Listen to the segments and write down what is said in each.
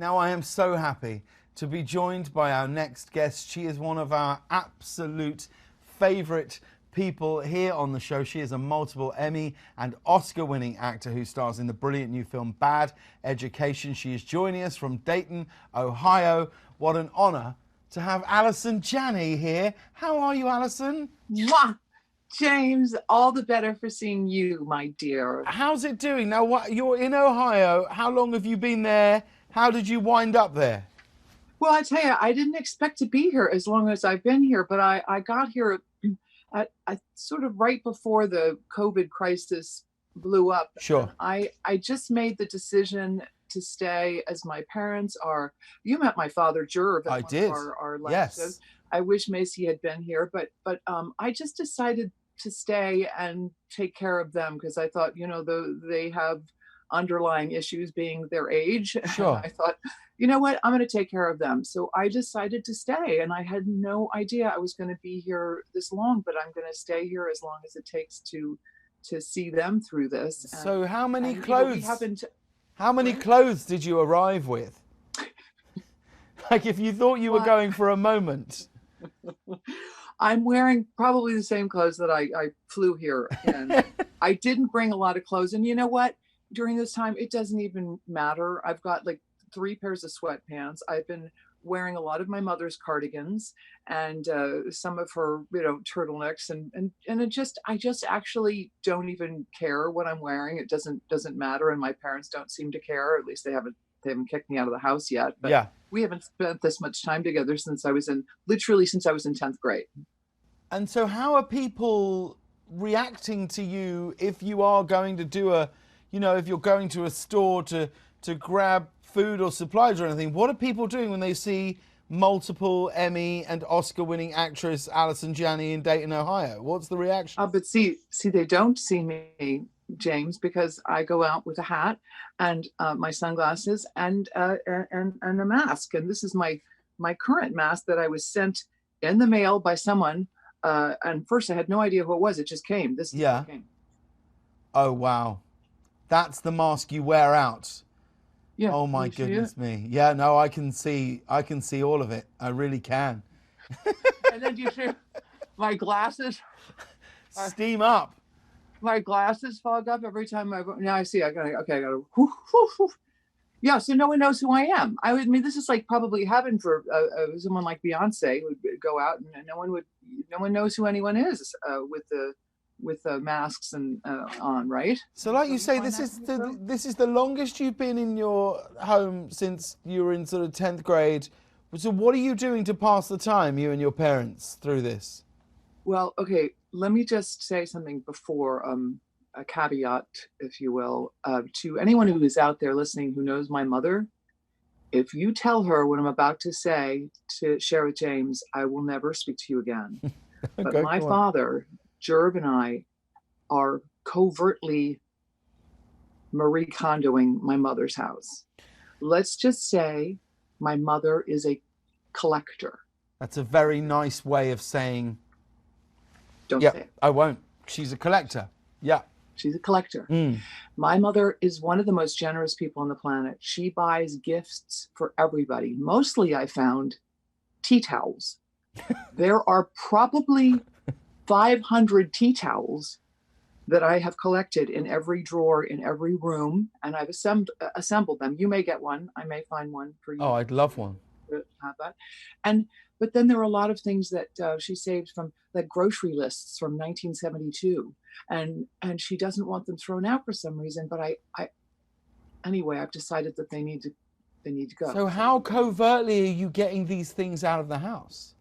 Now I am so happy to be joined by our next guest. She is one of our absolute favourite people here on the show. She is a multiple Emmy and Oscar-winning actor who stars in the brilliant new film Bad Education. She is joining us from Dayton, Ohio. What an honour to have Allison Janney here. How are you, Allison? Mwah! James, all the better for seeing you, my dear. How's it doing? Now, you're in Ohio. How long have you been there? How did you wind up there? Well, I tell you, I didn't expect to be here as long as I've been here, but I got here at sort of right before the COVID crisis blew up. Sure. I just made the decision to stay as my parents are. You met my father, Jerv. I did. Our last Yes. shows. I wish Macy had been here, but I just decided to stay and take care of them because I thought, you know, they have underlying issues being their age. Sure. I thought, you know what, I'm going to take care of them. So I decided to stay, and I had no idea I was going to be here this long, but I'm going to stay here as long as it takes to see them through this. So how many and, clothes? You know, how many clothes did you arrive with? Like if you thought you were going for a moment. I'm wearing probably the same clothes that I flew here in. I didn't bring a lot of clothes. And you know what? During this time, it doesn't even matter. I've got like 3 pairs of sweatpants. I've been wearing a lot of my mother's cardigans and some of her, you know, turtlenecks. And I just actually don't even care what I'm wearing. It doesn't matter. And my parents don't seem to care. At least they haven't kicked me out of the house yet. But yeah. We haven't spent this much time together since I was in 10th grade. And so how are people reacting to you if you are going to do if you're going to a store to grab food or supplies or anything? What are people doing when they see multiple Emmy and Oscar-winning actress Allison Janney in Dayton, Ohio? What's the reaction? But see, they don't see me, James, because I go out with a hat and my sunglasses and a mask. And this is my current mask that I was sent in the mail by someone. And first I had no idea who it was. It just came. This is what came. Oh, wow. That's the mask you wear out. Yeah. Oh my goodness me. Yeah, no, I can see all of it. I really can. And then you see my glasses steam up. My glasses fog up every time now I see. I gotta. Whoo, whoo, whoo. Yeah, so no one knows who I am. I mean, this is like probably heaven for someone like Beyonce who would go out and no one knows who anyone is with the masks and on, right? So, like you say, this is the longest you've been in your home since you were in sort of 10th grade. So, what are you doing to pass the time, you and your parents, through this? Well, okay, let me just say something before. A caveat, if you will, to anyone who is out there listening who knows my mother. If you tell her what I'm about to say to share with James, I will never speak to you again. But my father, Jerb, and I are covertly Marie Kondoing my mother's house. Let's just say my mother is a collector. That's a very nice way of saying. Don't say it. I won't. She's a collector. Yeah. She's a collector. My mother is one of the most generous people on the planet. She buys gifts for everybody. Mostly I found tea towels. There are probably 500 tea towels that I have collected in every drawer, in every room, and I've assembled them. You may get one. I may find one for you. Oh, I'd love one. Have that. But then there are a lot of things that she saved from like grocery lists from 1972, and she doesn't want them thrown out for some reason. But anyway, I've decided that they need to go. So how covertly are you getting these things out of the house?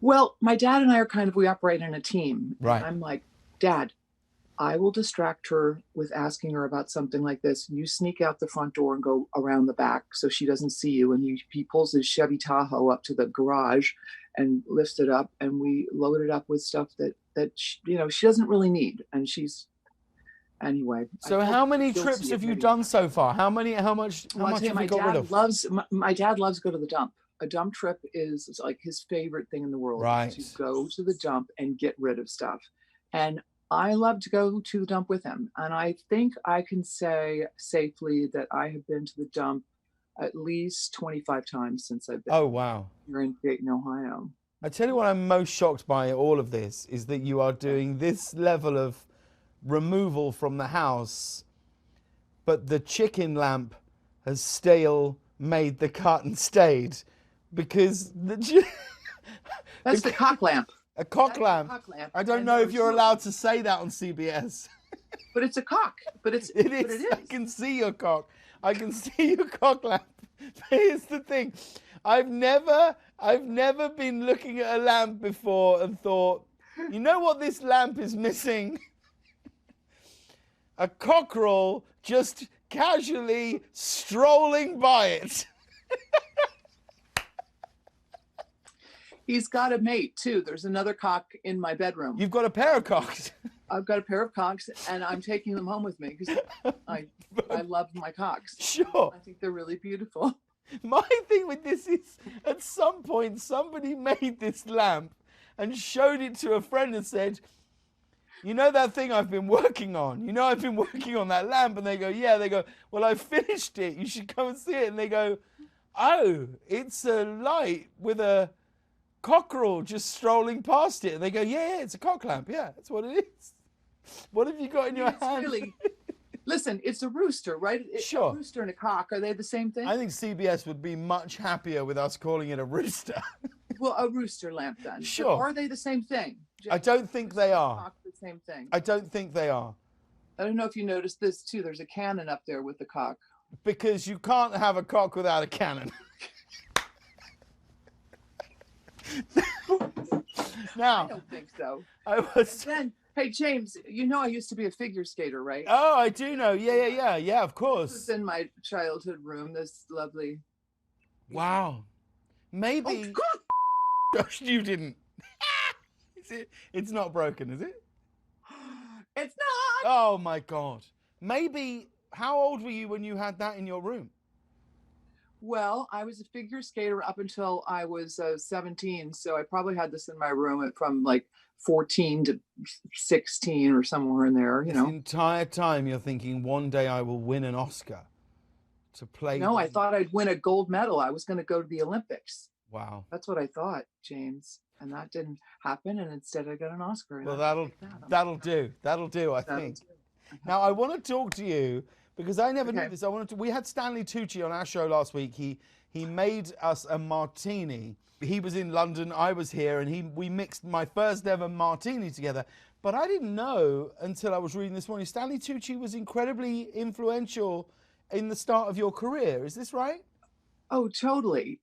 Well, my dad and I are we operate in a team. Right. I'm like, Dad, I will distract her with asking her about something like this. You sneak out the front door and go around the back so she doesn't see you. And he pulls his Chevy Tahoe up to the garage and lifts it up. And we load it up with stuff that she doesn't really need. And anyway. So how many trips have you done so far? How much have you got rid of? My dad loves to go to the dump. A dump trip is like his favorite thing in the world. Right. To go to the dump and get rid of stuff. And I love to go to the dump with him. And I think I can say safely that I have been to the dump at least 25 times since I've been Oh, wow. here in Dayton, Ohio. I tell you what I'm most shocked by all of this is that you are doing this level of removal from the house, but the chicken lamp has still made the cut and stayed because That's the cock lamp. a cock That's a lamp. cock lamp. I don't And know there if was you're two- allowed to say that on CBS. But it's a cock. But it's It but is. it is. I can see your cock. I can see your cock lamp. But here's the thing. I've never been looking at a lamp before and thought, you know what this lamp is missing? A cockerel just casually strolling by it. He's got a mate too. There's another cock in my bedroom. You've got a pair of cocks. I've got a pair of cocks, and I'm taking them home with me because I love my cocks. Sure. I think they're really beautiful. My thing with this is, at some point, somebody made this lamp and showed it to a friend and said, you know that thing I've been working on? You know I've been working on that lamp? And they go, yeah. They go, well, I finished it. You should come and see it. And they go, oh, it's a light with a cockerel just strolling past it. And they go, yeah, it's a cock lamp. Yeah, that's what it is. What have you got in your It's hand? really, listen, it's a rooster, right? Sure. A rooster and a cock, are they the same thing? I think CBS would be much happier with us calling it a rooster. Well, a rooster lamp then. Sure. But are they the same thing? I don't think they are. Cock, the same thing. I don't think they are. I don't know if you noticed this too. There's a cannon up there with the cock. Because you can't have a cock without a cannon. Now, I don't think so. I was. Then, hey James, you know I used to be a figure skater, right? Oh, I do know. Yeah, of This course. was in my childhood room. This lovely. Wow. Maybe. Oh, Gosh, you didn't. Is it? It's not broken, is it? it's not. Oh my God. Maybe. How old were you when you had that in your room? Well, I was a figure skater up until I was 17, so I probably had this in my room from like 14 to 16 or somewhere in there. You This know. entire time you're thinking, one day I will win an Oscar to play. No, I the- thought I'd win a gold medal. I was going to go to the Olympics. Wow. That's what I thought, James, and that didn't happen. And instead, I got an Oscar. and Well, I picked that. that'll do. That'll do, I That'll think. do. Now, I want to talk to you because I never knew Okay. this. We had Stanley Tucci on our show last week. He made us a martini. He was in London, I was here, and we mixed my first ever martini together. But I didn't know until I was reading this morning, Stanley Tucci was incredibly influential in the start of your career. Is this right? Oh, totally.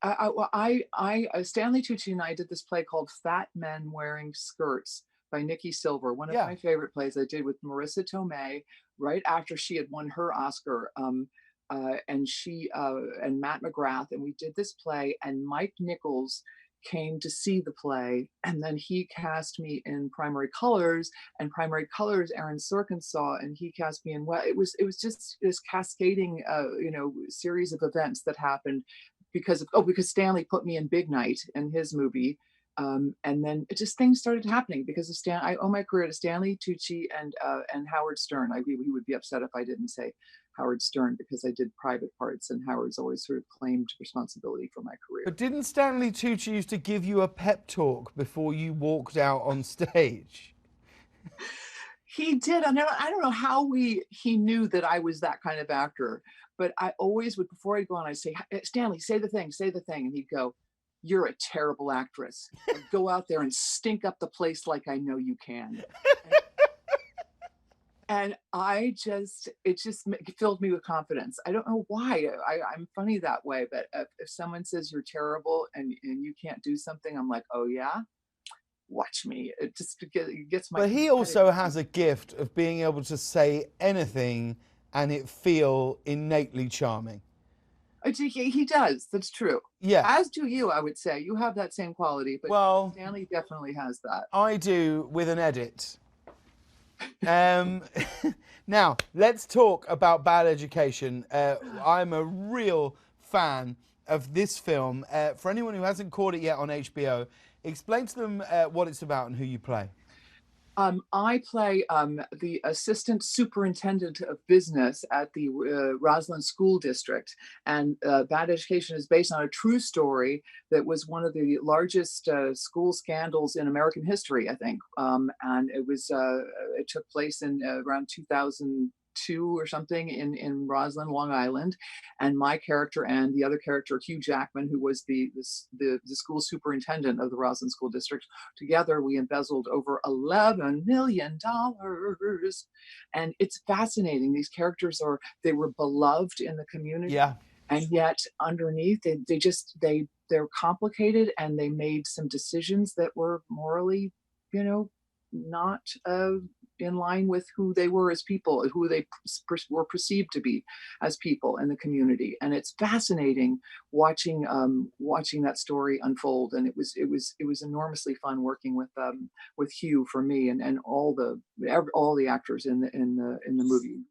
Stanley Tucci and I did this play called Fat Men Wearing Skirts by Nikki Silver, one of Yeah. my favorite plays I did with Marissa Tomei right after she had won her Oscar. And she and Matt McGrath, and we did this play, and Mike Nichols came to see the play, and then he cast me in Primary Colors, and Primary Colors Aaron Sorkin saw, and he cast me in. Well, it was just this cascading series of events that happened because Stanley put me in Big Night in his movie. And then things started happening because of I owe my career to Stanley Tucci and Howard Stern. He would be upset if I didn't say Howard Stern because I did private parts, and Howard's always sort of claimed responsibility for my career. But didn't Stanley Tucci used to give you a pep talk before you walked out on stage? He did. I don't know how he knew that I was that kind of actor, but I always would, before I'd go on, I'd say, Stanley, say the thing. And he'd go, "You're a terrible actress. Go out there and stink up the place like I know you can." And it just filled me with confidence. I don't know why. I'm funny that way, but if someone says you're terrible and you can't do something, I'm like, oh yeah, watch me. It just gets my. But he also has a gift of being able to say anything and it feel innately charming. He does. That's true. Yeah. As do you, I would say. You have that same quality, but Well, Stanley definitely has that. I do with an edit. Now, let's talk about Bad Education. I'm a real fan of this film. For anyone who hasn't caught it yet on HBO, explain to them what it's about and who you play. I play the assistant superintendent of business at the Roslyn School District. And Bad Education is based on a true story that was one of the largest school scandals in American history, I think. And it took place in around 2002 or something in Roslyn, Long Island. And my character and the other character, Hugh Jackman, who was the school superintendent of the Roslyn School District, together we embezzled over $11 million. And it's fascinating. These characters they were beloved in the community. Yeah. And yet underneath they're complicated, and they made some decisions that were morally, not in line with who they were as people, who they were perceived to be as people in the community. And it's fascinating watching that story unfold. And it was enormously fun working with Hugh for me, and all the actors in the movie.